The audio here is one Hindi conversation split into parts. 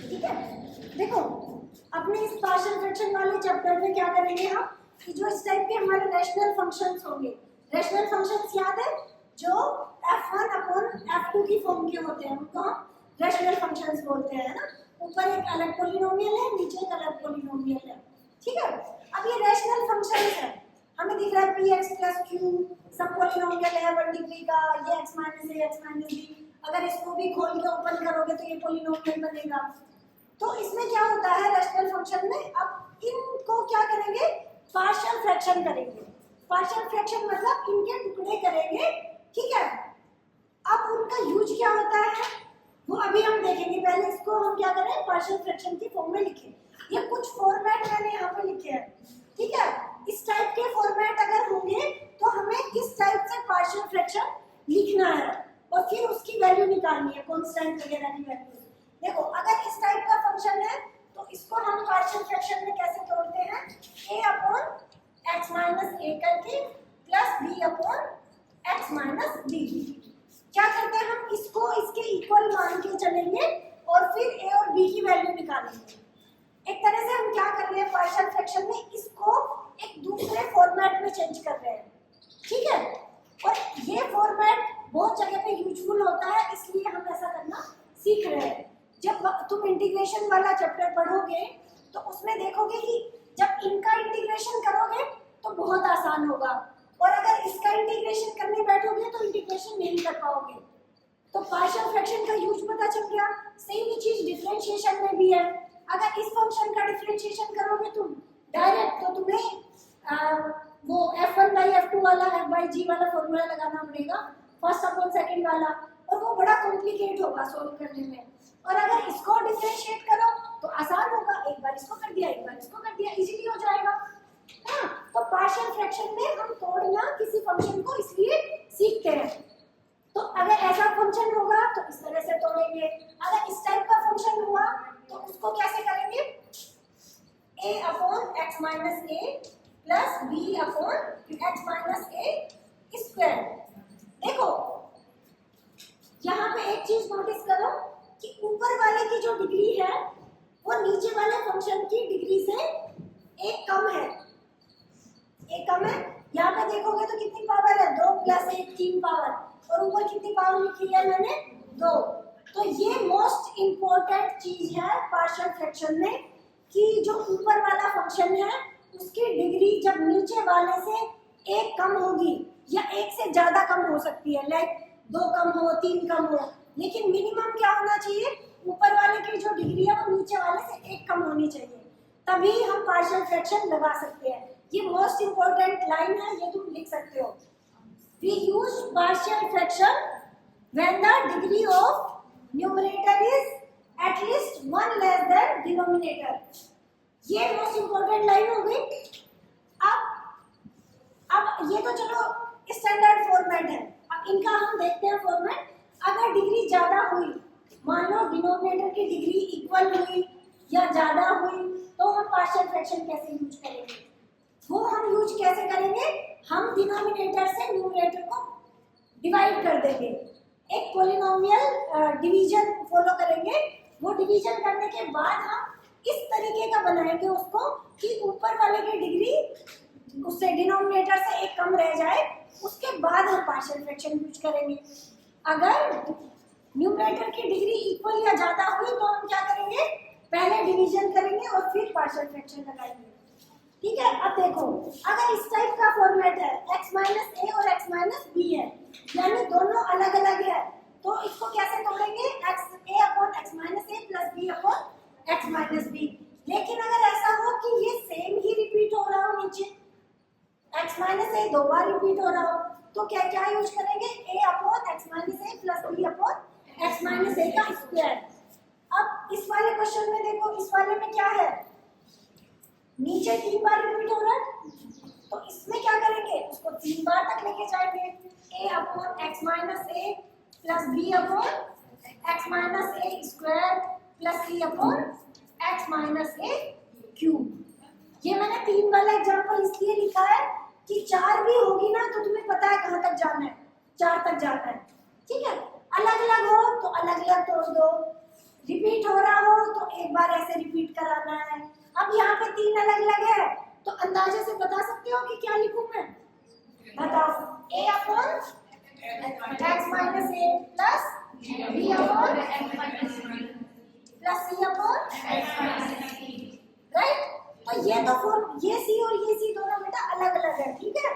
ठीक है, देखो अपने इस पार्शियल फ्रैक्शन वाले चैप्टर में क्या करेंगे हम कि जो इस टाइप के हमारे रैशनल फंक्शंस होंगे, रैशनल फंक्शंस याद है जो f1 अपॉन f2 की फॉर्म के होते हैं, उनको हम रैशनल फंक्शंस बोलते हैं ना। ऊपर एक अलग पॉलिनोमियल है, नीचे एक अलग पॉलिनोमियल है, ठीक है। अब ये रैशनल फंक्शंस है, हमें दिख रहा है px प्लस q, सब पॉलिनोमियल है 1 डिग्री का, ये x minus a x minus b, अगर इसको भी खोल के ओपन करोगे तो ये पॉलिनोमियल बनेगा। तो इसमें क्या होता है रैशनल फंक्शन में, अब इनको क्या करेंगे, पार्शियल फ्रैक्शन करेंगे। पार्शियल फ्रैक्शन मतलब इनके टुकड़े करेंगे, ठीक है। अब उनका यूज क्या होता है वो अभी हम देखेंगे, पहले इसको हम क्या करें पार्शियल फ्रैक्शन की फॉर्म में लिखें। ये कुछ फॉर्मेट मैंने यहाँ पे लिखे हैं, ठीक है। इस टाइप के फॉर्मेट अगर होंगे तो हमें किस टाइप से पार्शियल फ्रैक्शन लिखना है और फिर उसकी वैल्यू निकालनी है, कांस्टेंट वगैरह की वैल्यू। देखो अगर इस टाइप का फंक्शन है तो इसको हम पार्शियल फ्रैक्शन में कैसे तोड़ते हैं, a upon x minus a करके plus b upon x minus b। क्या करते हैं हम इसको इसके इक्वल मान के चलेंगे और फिर a और b की वैल्यू निकालेंगे। एक तरह से हम क्या कर रहे हैं पार्शियल फ्रैक्शन में इसको एक दूसरे फॉर्मेट में चेंज कर रहे हैं, ठीक है। और ये फॉर्मेट बहुत जगह पे यूजफुल होता है, इसलिए हम ऐसा करना सीख रहे हैं। जब तुम इंटीग्रेशन वाला चैप्टर पढ़ोगे तो उसमें देखोगे कि जब इनका इंटीग्रेशन करोगे तो बहुत आसान होगा, और अगर इसका इंटीग्रेशन करने बैठोगे तो इंटीग्रेशन नहीं कर पाओगे। तो पार्शियल फ्रैक्शन का यूज पता चल गया। सेम ही चीज डिफरेंशिएशन में भी है, अगर इस फंक्शन का डिफरेंशिएशन करोगे तुम डायरेक्ट तो तुम्हें वो f1 बाई f2 वाला f बाई g वाला फॉर्मूला लगाना पड़ेगा, फर्स्ट अपॉन सेकंड वाला, और वो बड़ा कॉम्प्लिकेट होगा सॉल्व करने में। और अगर इसको डिफरेंशिएट करो तो आसान होगा, एक बार इसको कर दिया एक बार इसको कर दिया, इजीली हो जाएगा। हाँ, तो पार्शियल फ्रैक्शन में हम तोड़ना किसी फंक्शन को इसलिए सीखते हैं। तो अगर ऐसा फंक्शन होगा तो इस तरह से तोड़ेंगे, अगर इस टाइप का फंक्शन हुआ तो उसको कैसे करेंगे, a upon x minus a plus b upon x minus a square. देखो यहाँ पे एक चीज नोटिस करो कि ऊपर वाले की जो डिग्री है वो नीचे वाले फंक्शन की डिग्री से एक कम है, एक कम है। यहाँ पे देखोगे तो कितनी पावर है, 2 प्लस 1 3 पावर, और ऊपर कितनी पावर लिखी है मैंने 2। तो ये मोस्ट इम्पोर्टेंट चीज है पार्शियल फ्रैक्शन में कि जो ऊपर वाला फंक्शन है उसकी डिग्री जब नीचे वाले से एक कम होगी या एक से ज्यादा कम हो सकती है, लाइक 2 कम हो 3 कम हो, लेकिन मिनिमम क्या होना चाहिए, ऊपर वाले की जो डिग्री है वो नीचे वाले से एक कम होनी चाहिए, तभी हम पार्शियल फ्रैक्शन लगा सकते हैं। ये मोस्ट इम्पोर्टेंट लाइन है, ये तुम लिख सकते हो। We use partial fraction when the degree of numerator is at least 1 less than denominator। ये मोस्ट इम्पोर्टेंट लाइन हो गई। अब ये तो चलो स्टैंडर्ड फॉर्मेट है, अब इनका हम देखते हैं फॉर्मेट। अगर डिग्री ज्यादा हुई, मान लो डिनोमिनेटर की डिग्री इक्वल हुई या ज्यादा हुई, तो हम पार्शियल फ्रैक्शन कैसे यूज करेंगे, वो हम यूज कैसे करेंगे, हम डिनोमिनेटर से न्यूमरेटर को डिवाइड कर देंगे, एक पॉलिनोमियल डिवीजन फॉलो करेंगे। वो डिवीजन करने के बाद हम इस तरीके का बनाएंगे उसको कि ऊपर वाले की डिग्री उससे डिनोमिनेटर से एक कम रह जाए, उसके बाद हम पार्शियल फ्रैक्शन यूज करेंगे। अगर न्यूमरेटर की डिग्री इक्वल या ज्यादा हुई तो हम क्या करेंगे, पहले डिवीजन करेंगे और फिर पार्शियल फ्रैक्शन लगाएंगे, ठीक है। अब देखो अगर इस टाइप का फॉर्मेट है x माइनस a और x माइनस b है, यानी दोनों अलग अलग है, तो इसको कैसे तोड़ेंगे, a upon x minus a plus b upon x minus b। लेकिन अगर ऐसा हो कि ये सेम ही रिपीट हो रहा हो, नीचे x minus a 2 bar repeat हो रहा हो, तो क्या क्या यूज करेंगे, a upon x minus a plus b upon x minus a का स्क्वायर। अब इस वाले क्वेश्चन में देखो, इस वाले में क्या है, नीचे 3 बार रिपीट हो रहा है, तो इसमें क्या करेंगे, उसको 3 बार तक लेके जाएंगे, a upon x minus a plus b upon x minus a square plus c upon x minus a cube. ये मैंने 3 वाला एग्जांपल इसलिए लिखा है कि 4 भी होगी ना तो तुम्हें पता है कहाँ तक जाना है, 4 तक जाना है, ठीक है। अलग अलग हो तो अलग अलग तोड़ दो, रिपीट हो रहा हो तो तीन अलग अलग है तो अंदाजे से बता सकते हो कि क्या लिखूं मैं? बताओ। a upon x minus a plus b upon plus c upon right. तो ये तो फॉर्म, ये c और ये c दोनों बेटा अलग अलग है, ठीक है।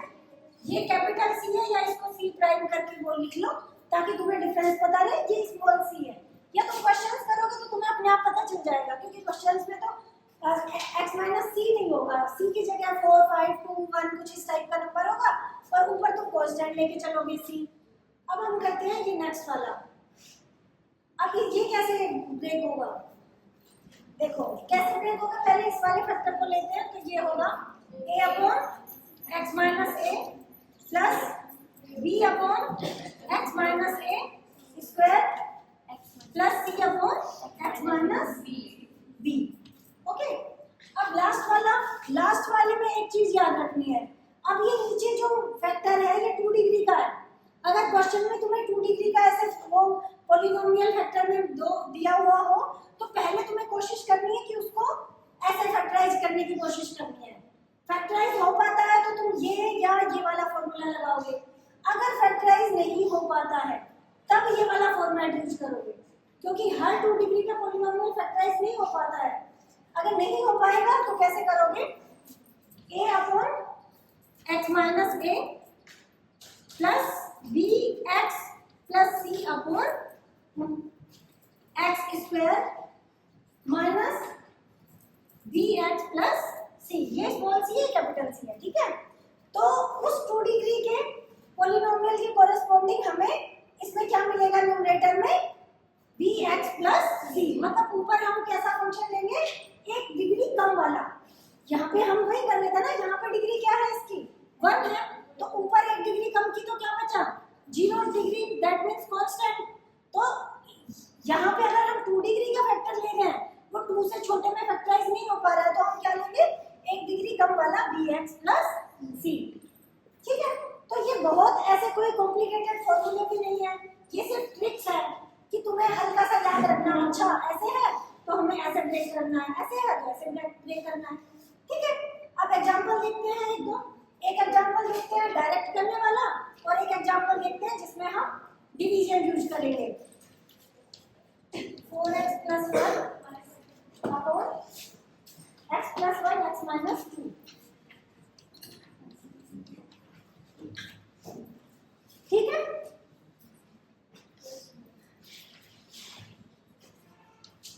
ये कैपिटल C है या इसको C प्राइम करके बोल लिख लो ताकि तुम्हें डिफरेंस पता रहे, ये स्मॉल c है। या तुम क्वेश्चंस करोगे तो तुम्हें अपने आप पता चल जाएगा, क्योंकि क्वेश्चंस में तो x माइनस c नहीं होगा, c की जगह 4 5 2 1 कुछ इस टाइप का नंबर होगा और ऊपर तुम कांस्टेंट लेके चलोगे c। अब हम करते हैं ये नेक्स्ट वाला। अब ये कैसे ब्रेक होगा? देखो कैसे ब्रेक होगा, पहले इस वाले फैक्टर को लेते हैं। तो ये होगा a upon x minus a plus b upon x minus a square plus c upon x minus b। Okay. अब लास्ट वाले में एक चीज याद रखनी है। अब ये नीचे जो फैक्टर है ये 2 डिग्री का है। अगर क्वेश्चन में तुम्हें 2 डिग्री का ऐसे वो पॉलिनोमियल फैक्टर में दो दिया हुआ हो तो पहले तुम्हें कोशिश करनी है कि उसको ऐसे फैक्टराइज करने की कोशिश करनी है। फैक्टराइज हो पाता है तो तुम ये या ये वाला फॉर्मूला लगाओगे। अगर फैक्टराइज नहीं हो पाता है तब ये वाला फॉर्मेट यूज करोगे, क्योंकि हर 2 डिग्री का पॉलिनोमियल फैक्टराइज नहीं हो पाता है। अगर नहीं हो पाएगा तो कैसे करोगे? a upon x minus a plus b x plus c upon x square minus b x plus c। ये स्मॉल c है, कैपिटल c है, ठीक है। तो उस 2 डिग्री के पॉलिनोमियल के कोरेस्पोंडिंग हमें इसमें क्या मिलेगा? न्यूमरेटर में bx प्लस c। मतलब ऊपर हम कैसा फंक्शन लेंगे? एक डिग्री कम वाला। यहाँ पे हम वही कर लेते ना, यहाँ पे डिग्री क्या है इसकी? 1 है, तो ऊपर एक डिग्री कम की तो क्या बचा? 0 डिग्री, दैट मींस कांस्टेंट। तो यहाँ पे अगर हम 2 डिग्री का फैक्टर ले रहे हैं वो 2 से छोटे में फैक्टराइज नहीं हो पा रहा है तो हम क्या लेंगे? एक डिग्री कम वाला bx प्लस c, ठीक है। तो ये बहुत ऐसे कोई कॉम्प्लिकेटेड फॉर्मूले भी नहीं है, ये सिर्फ ट्रिक्स है कि तुम्हें हल्का सा याद रखना। अच्छा ऐसे है तो हमें ऐसे ब्रेक करना है, ऐसे है तो ऐसे ब्रेक करना है, ठीक है। अब एग्जांपल देखते हैं एक एग्जांपल देखते हैं डायरेक्ट करने वाला और एक एग्जांपल देखते हैं जिसमें हम डिवीजन यूज करेंगे। 4x plus 1 upon x plus 1 x minus 2, ठीक है।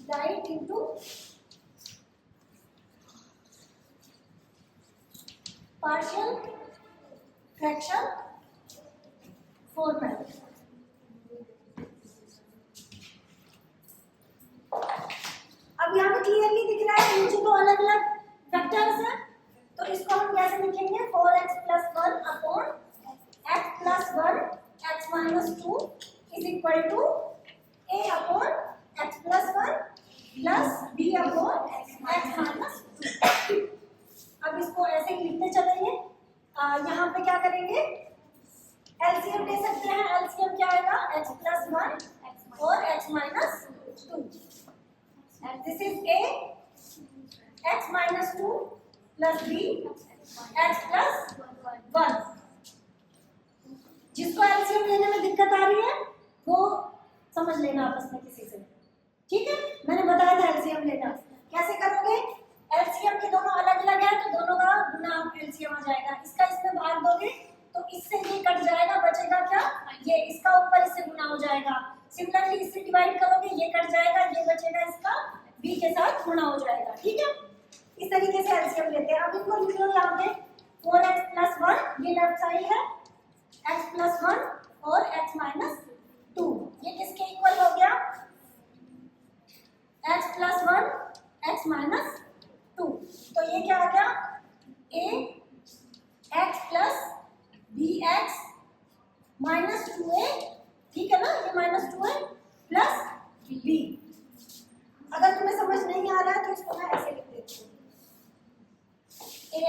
Write into partial fraction format। अब यहाँ पे क्लियरली दिख रहा है नीचे तो अलग अलग फैक्टर्स हैं, तो इसको हम कैसे लिखेंगे? 4x plus 1 upon x plus 1 x minus 2 is equal to a upon x plus 1 plus b upon x minus 2। अब इसको ऐसे ही लिखते चलेंगे। यहाँ पे क्या करेंगे? एलसीएम ले सकते हैं। एलसीएम क्या आएगा? x प्लस 1 और x minus 2। This is a x minus 2 plus b x plus 1। जिसको एलसीएम लेने में दिक्कत आ रही है वो समझ लेना आपस में किसी से, ठीक है। मैंने बताया था एलसीएम लेना कैसे करोगे। एलसीएम के दोनों अलग अलग है तो दोनों का गुना एलसीएम आ जाएगा। इसका इसमें भाग दोगे तो इससे ये कट जाएगा, बचेगा क्या? ये। इसका ऊपर इससे गुना हो जाएगा। सिमिलरली इससे डिवाइड करोगे, ये कट जाएगा, ये बचेगा, इसका b के साथ गुना हो जाएगा, ठीक है। इस तरीके से एलसीएम लेते हैं। अब इनको लिख लो यहाँ पे 4x प्लस 1 ये लेफ्ट साइड है, x प्लस 1 और x माइनस 2 ये किसके इक्वल हो गया? x plus 1 x minus 2। तो ये क्या आ गया? a x plus b x minus 2a, ठीक है ना, ये माइनस 2a प्लस b। अगर तुम्हें समझ नहीं आ रहा है तो इसको मैं ऐसे लिख देती हूँ,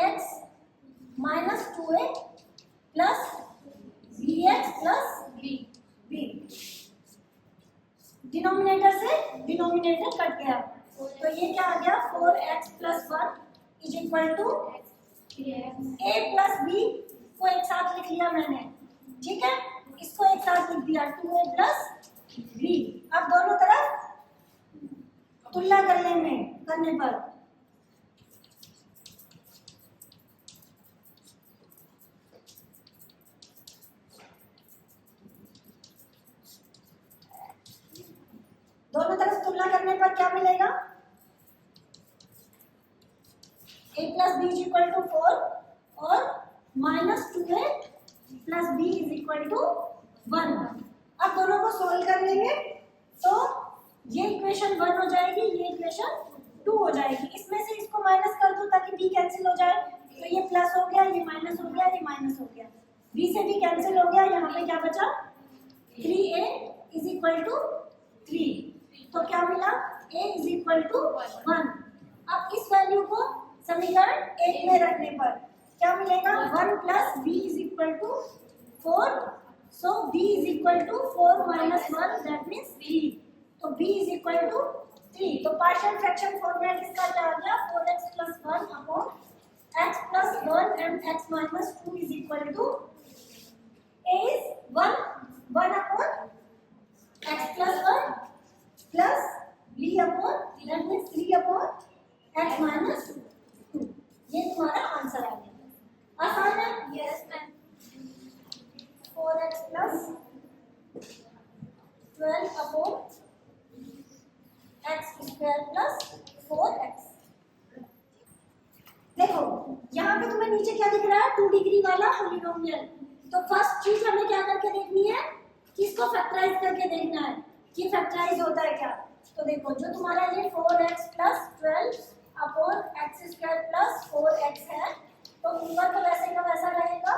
ax minus 2a plus bx plus b। Denominator से डिनोमिनेटर कट गया तो ये क्या आ गया? 4x plus 1 is equal to a plus B को एक साथ लिख लिया मैंने, ठीक है, इसको एक साथ लिख दिया 2a प्लस बी। अब दोनों तरफ तुलना करने पर क्या मिलेगा, a plus B is equal to 4 और minus 2a plus B is equal to 1। अब दोनों को सोल्व कर लेंगे तो ये इक्वेशन 1 हो जाएगी, ये इक्वेशन 2 हो जाएगी। इसमें से इसको माइनस कर दो ताकि b कैंसिल हो जाए, तो ये प्लस हो गया, ये माइनस हो गया, ये माइनस हो गया, b से b कैंसिल हो गया, यहाँ पे क्या बचा 3a इज इक्वल टू 3। तो क्या मिला, a इज इक्वल टू 1। अब इस वैल्यू को समीकरण 1 में रखने पर क्या मिलेगा, 1 plus B is equal to 4। So b is equal to 4 minus 1 that means 3। तो b इज इक्वल टू 3। तो पार्शियल फ्रैक्शन फॉर्मेट इसका क्या आ गया, 4x plus 1 upon x plus 1 and x minus 2 is equal to a is 1 upon x plus 1 plus b upon that means 3 upon x minus 2। ये तुम्हारा आंसर आ गया। आसान है, yes ma'am. 4x plus 12 upon x square plus 4x। देखो यहाँ पे तुम्हें नीचे क्या दिख रहा है, 2 डिग्री वाला पॉलीनोमियल। तो फर्स्ट चीज हमें क्या करके देखनी है, किसको फैक्टराइज करके देखना है कि फैक्टराइज होता है क्या। तो देखो जो तुम्हारा ये 4x plus 12 upon x square plus 4x है, तो ऊपर तो वैसे का वैसा रहेगा,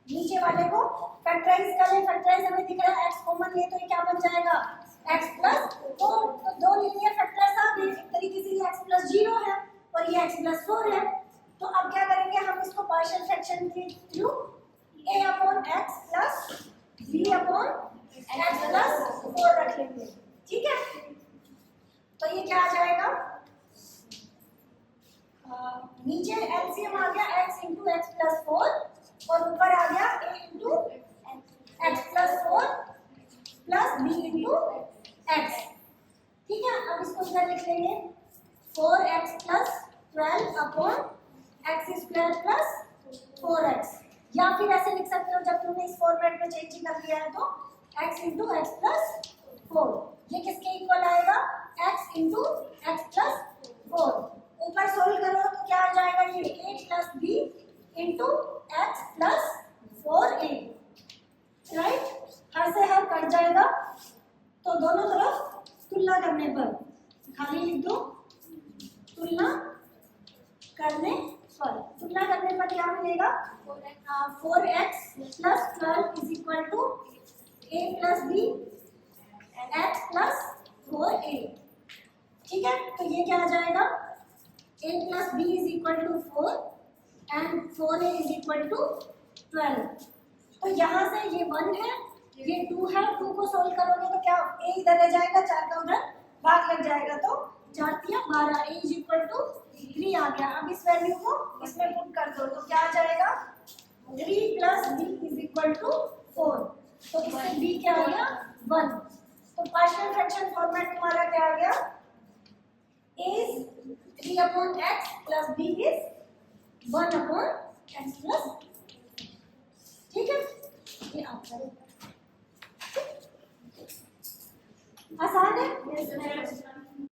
नीचे वाले को फैक्टराइज करें। फैक्टराइज हमें दिख रहा है x कॉमन ले तो ये क्या बन जाएगा, x प्लस 4। तो दो लीनियर फैक्टर्स आ गए, एक तरीके से ये x प्लस 0 है और ये x प्लस 4 है। तो अब क्या करेंगे, हम इसको पार्शियल फ्रैक्शन के through a upon x plus b upon x plus 4 रख लेंगे, ठीक है। तो ये क्या आ जाएगा, नीचे एलसीएम आ गया x इंटू एक्स प्लस 4 और ऊपर आ गया a into X plus 4 plus b into x, ठीक है। अब इसको इधर लिख लेंगे 4x plus 12 upon x square plus 4x, या फिर ऐसे लिख सकते हो जब तुमने इस फॉर्मेट में चेंज कर लिया है तो x इंटू एक्स प्लस 4। ये किसके इक्वल आएगा, x इंटू एक्स प्लस 4। ऊपर सोल्व करो तो क्या आ जाएगा, ये a plus B into X plus 4a, right. हर से हर कट जाएगा, तो दोनों तरफ तुलना करने पर खाली लिख दो, तुलना करने पर क्या मिलेगा, 4x plus 12 is equal to a plus B x plus 4a, ठीक है। तो ये क्या आ जाएगा, a plus B is equal to 4 and 4a is equal to 12। तो यहाँ से ये 1 है, ये 2 है, 2 को सोल्व करोगे तो क्या a इधर रह जाएगा, 4 का उधर भाग लग जाएगा, तो 4 तिया 12, a इज इक्वल टू 3 आ गया। अब इस वैल्यू को इसमें पुट कर दो तो क्या आ जाएगा, 3 plus b is equal to 4। तो इससे b क्या आ गया, 1। तो पार्शियल फ्रैक्शन फॉर्मेट तुम्हारा क्या आ गया, a is 3 upon x plus b is 1 upon x plus, ठीक है। ये आंसर है, आसान है।